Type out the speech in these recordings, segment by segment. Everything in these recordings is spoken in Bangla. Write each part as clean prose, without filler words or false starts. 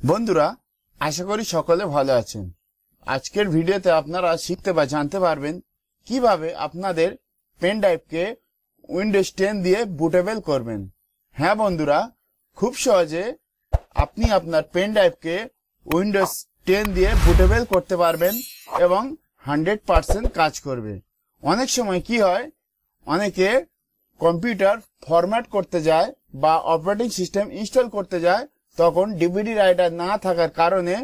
বন্ধুরা আশা করি সকলে ভালো আছেন। আজকের ভিডিওতে আপনারা শিখতে বা জানতে পারবেন কিভাবে আপনাদের পেন ড্রাইভকে উইন্ডোজ 10 দিয়ে বুটেবল করবেন। হ্যাঁ বন্ধুরা, খুব সহজে আপনি আপনার পেন ড্রাইভকে উইন্ডোজ 10 দিয়ে বুটেবল করতে পারবেন এবং 100% কাজ করবে। অনেক সময় কি হয়, অনেকে কম্পিউটার ফরম্যাট করতে যায় বা অপারেটিং সিস্টেম ইনস্টল করতে যায়, তখন ডিভিডি রাইটার না থাকার কারণে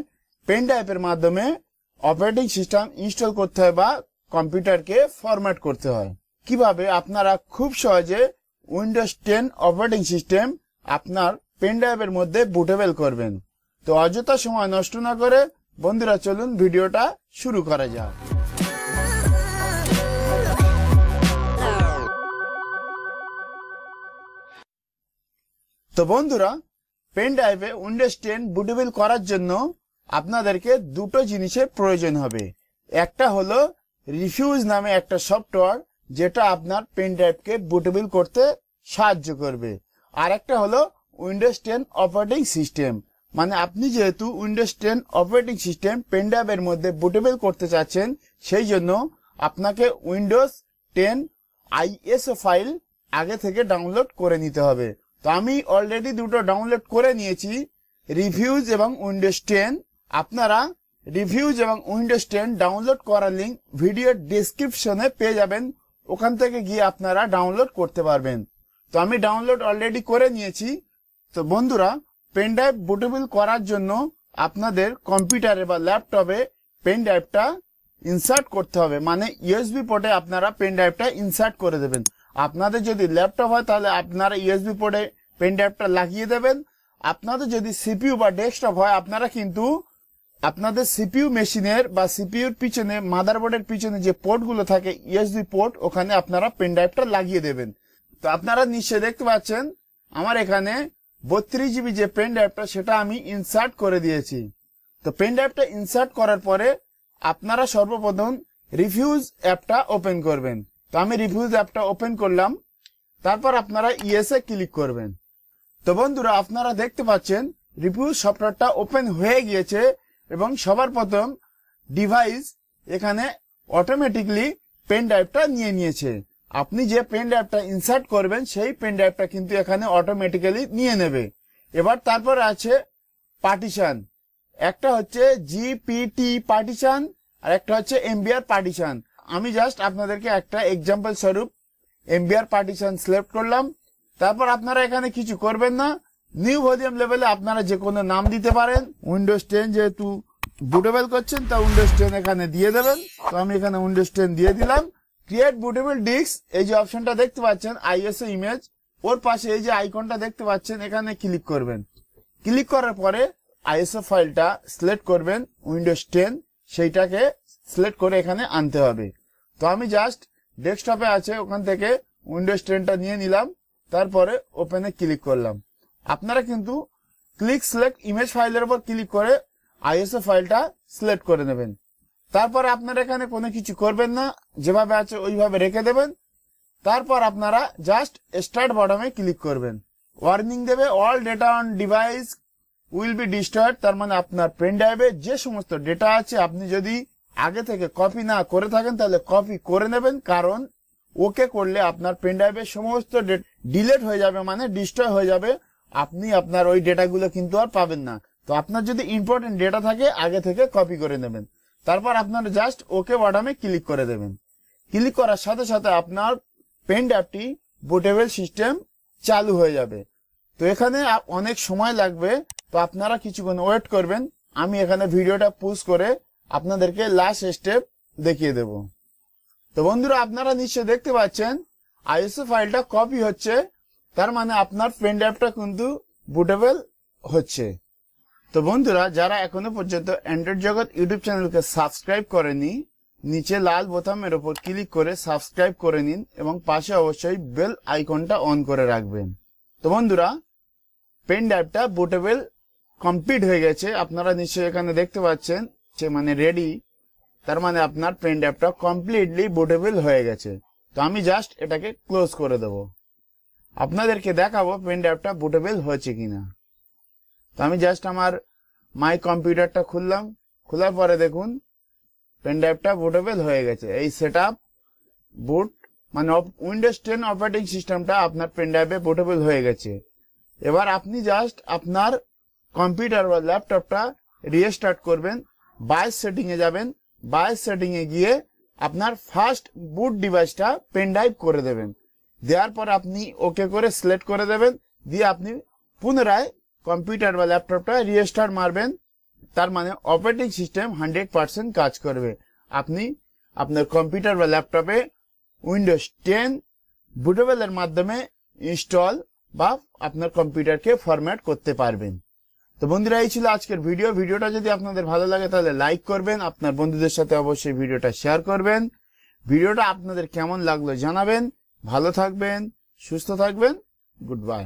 পেন ড্রাইভের মাধ্যমে অপারেটিং সিস্টেম ইনস্টল করতে হয় বা কম্পিউটারকে ফরম্যাট করতে হয়। কিভাবে আপনারা খুব সহজে উইন্ডোজ 10 অপারেটিং সিস্টেম আপনার পেন ড্রাইভের মধ্যে বুটেবল করবেন। তো অযথা সময় নষ্ট না করে বন্ধুরা চলুন ভিডিওটা শুরু করা যাক। তো বন্ধুরা, পেন ড্রাইভে উইন্ডোজ 10 বুটেবল করার জন্য আপনাদেরকে দুটো জিনিসের প্রয়োজন হবে। একটা হলো রিফিউজ নামে একটা সফটওয়্যার, যেটা আপনার পেন ড্রাইভকে বুটেবল করতে সাহায্য করবে। আর একটা হলো উইন্ডোজ 10 অপারেটিং সিস্টেম। মানে আপনি যেহেতু উইন্ডোজ 10 অপারেটিং সিস্টেম পেন ড্রাইভের মধ্যে বুটেবল করতে চাচ্ছেন, সেই জন্য আপনাকে উইন্ডোজ 10 আইএসও ফাইল আগে থেকে ডাউনলোড করে নিতে হবে। তো আমি অলরেডি দুটো ডাউনলোড করে নিয়েছি, রিভিউজ এবং উইন্ডোজ 10। আপনারা রিভিউজ এবং উইন্ডোজ 10 ডাউনলোড করার লিঙ্ক ভিডিওর ডেসক্রিপশনে পেয়ে যাবেন, ওখান থেকে গিয়ে আপনারা ডাউনলোড করতে পারবেন। তো আমি ডাউনলোড অলরেডি করে নিয়েছি। তো বন্ধুরা, পেন ড্রাইভ বুটেবল করার জন্য আপনাদের কম্পিউটারে বা ল্যাপটপে পেন ড্রাইভটা ইনসার্ট করতে হবে। মানে ইউএসবি পোর্টে আপনারা পেন ড্রাইভটা ইনসার্ট করে দেবেন। আপনাদের যদি ল্যাপটপ হয় তাহলে আপনারা ইউএসবি পোর্টে পেন ড্রাইভটা লাগিয়ে দেবেন। আপনাদের যদি সিপিইউ বা ডেস্কটপ হয়, আপনারা কিন্তু আপনাদের সিপিইউ মেশিনের বা সিপিইউর পিছনে মাদারবোর্ডের পিছনে যে পোর্টগুলো থাকে ইউএসবি পোর্ট, ওখানে আপনারা পেন ড্রাইভটা লাগিয়ে দেবেন। তো আপনারা নিশ্চয়ই দেখতে পাচ্ছেন আমার এখানে 32 জিবি যে পেন ড্রাইভটা সেটা আমি ইনসার্ট করে দিয়েছি। তো পেন ড্রাইভটা ইনসার্ট করার পরে আপনারা সর্বপ্রথম রিভিউজ অ্যাপটা ওপেন করবেন। তো আমি রিভিউজ অ্যাপটা ওপেন করলাম, তারপর আপনারা ইয়েসে ক্লিক করবেন। তো বন্ধুরা, আপনারা দেখতে পাচ্ছেন রিভিউজ সফটওয়্যারটা ওপেন হয়ে গিয়েছে এবং সবার প্রথম ডিভাইস এখানে অটোমেটিকলি পেন ড্রাইভটা নিয়ে নিয়েছে। আপনি যে পেন ড্রাইভটা ইনসার্ট করবেন সেই পেন ড্রাইভটা কিন্তু এখানে অটোমেটিক্যালি নিয়ে নেবে। এবার তারপর আছে পার্টিশন, একটা হচ্ছে জিপিটি পার্টিশন আর একটা হচ্ছে এমবিআর পার্টিশন। আমি জাস্ট আপনাদেরকে একটা এক্সাম্পল স্বরূপ এমবিআর পার্টিশন সিলেক্ট করলাম। তারপর আপনারা এখানে কিছু করবেন না, নিউ ভলিউম লেভেলে আপনারা যে কোনো নাম দিতে পারেন। উইন্ডোজ 10 যেহেতু বুটেবল করছেন তা উইন্ডোজ 10 এখানে দিয়ে দেবেন। তো আমি এখানে উইন্ডোজ 10 দিয়ে দিলাম। ক্রিয়েট বুটেবল ডিস্ক, এই যে অপশনটা দেখতে পাচ্ছেন আইএসও ইমেজ, ওর পাশে এই যে আইকনটা দেখতে পাচ্ছেন, এখানে ক্লিক করবেন। ক্লিক করার পরে আইএসও ফাইলটা সিলেক্ট করবেন উইন্ডোজ 10, সেইটাকে সিলেক্ট করে এখানে আনতে হবে। তো আমি জাস্ট ডেস্কটপে আছে ওখান থেকে উইন্ডোজ 10টা নিয়ে নিলাম, তারপরে ওপেনে ক্লিক করলাম। আপনারা কিন্তু ক্লিক সিলেক্ট ইমেজ ফাইলের উপর ক্লিক করে আইএসও ফাইলটা সিলেক্ট করে নেবেন। তারপর আপনারা এখানে কোনো কিছু করবেন না, যেভাবে আছে ওইভাবে রেখে দেবেন। তারপর আপনারা জাস্ট স্টার্ট বাটনে ক্লিক করবেন। ওয়ার্নিং দেবে all data on device will be destroyed. তার মানে আপনার পেন ড্রাইভে যে সমস্ত ডেটা আছে আপনি যদি আগে থেকে কপি না করে থাকেন তাহলে কপি করে নেবেন, কারণ ওকে করলে আপনার পেন ড্রাইভের সমস্ত ডিলেট হয়ে যাবে, মানে ডিস্ট্রয় হয়ে যাবে। আপনি আপনার ওই ডেটাগুলো কিন্তু আর পাবেন না। তো আপনার যদি ইম্পর্টেন্ট ডেটা থাকে আগে থেকে কপি করে নেবেন। তারপর আপনার জাস্ট ওকে বাটনে ক্লিক করে দেবেন। ক্লিক করার সাথে সাথে আপনার পেন ড্রাইভটি বুটেবল সিস্টেম চালু হয়ে যাবে। তো এখানে অনেক সময় লাগবে, তো আপনারা কিছুক্ষণ ওয়েট করবেন। আমি এখানে ভিডিওটা পুশ করে আপনাদেরকে লাস্ট স্টেপ দেখিয়ে দেব। তো বন্ধুরা, আপনারা নিশ্চয়ই দেখতে পাচ্ছেন আইএসও ফাইলটা কপি হচ্ছে, তার মানে আপনার পেন ড্রাইভটা কিন্তু বুটেবল হচ্ছে। তো বন্ধুরা, যারা এখনো পর্যন্ত অ্যান্ড্রয়েড জগৎ ইউটিউব চ্যানেলকে সাবস্ক্রাইব করেনি, নিচে লাল বোতামের উপর ক্লিক করে সাবস্ক্রাইব করে নিন এবং পাশে অবশ্যই বেল আইকনটা অন করে রাখবেন। তো বন্ধুরা, পেন ড্রাইভটা বুটেবল কমপ্লিট হয়ে গেছে। আপনারা নিশ্চয়ই এখানে দেখতে পাচ্ছেন যে মানে রেডি, তার মানে আপনার পেন ড্রাইভটা কমপ্লিটলি বুটেবল হয়ে গেছে। তো আমি জাস্ট এটাকে ক্লোজ করে দেব, আপনাদেরকে দেখাবো পেন ড্রাইভটা বুটেবল হয়েছে কিনা। তো আমি জাস্ট আমার মাই কম্পিউটারটা খুললাম, খোলার পরে দেখুন পেন ড্রাইভটা বুটেবল হয়ে গেছে। এই সেটআপ বুট মানে উইন্ডোজ 10 অপারেটিং সিস্টেমটা আপনার পেন ড্রাইভে বুটেবল হয়ে গেছে। এবার আপনি জাস্ট আপনার কম্পিউটার বা ল্যাপটপটা রিস্টার্ট করবেন, বায়োস সেটিং এ যাবেন, বায়োস সেটিং এ গিয়ে আপনার ফার্স্ট বুট ডিভাইসটা পেন ড্রাইভ করে দেবেন। দেওয়ার পর আপনি ওকে করে সিলেক্ট করে দেবেন, দিয়ে আপনি পুনরায় কম্পিউটার বা ল্যাপটপটা রিস্টার্ট মারবেন। তার মানে অপারেটিং সিস্টেম 100% কাজ করবে। আপনি আপনার কম্পিউটার বা ল্যাপটপে উইন্ডোজ 10 বুটেবল এর মাধ্যমে ইনস্টল বা আপনার কম্পিউটারকে ফরম্যাট করতে পারবেন। তো বন্ধুরা, এই ছিল আজকের ভিডিওটা যদি আপনাদের ভালো লাগে তাহলে লাইক করবেন, আপনার বন্ধুদের সাথে অবশ্যই ভিডিওটা শেয়ার করবেন। ভিডিওটা আপনাদের কেমন লাগলো জানাবেন। ভালো থাকবেন, সুস্থ থাকবেন, গুড বাই।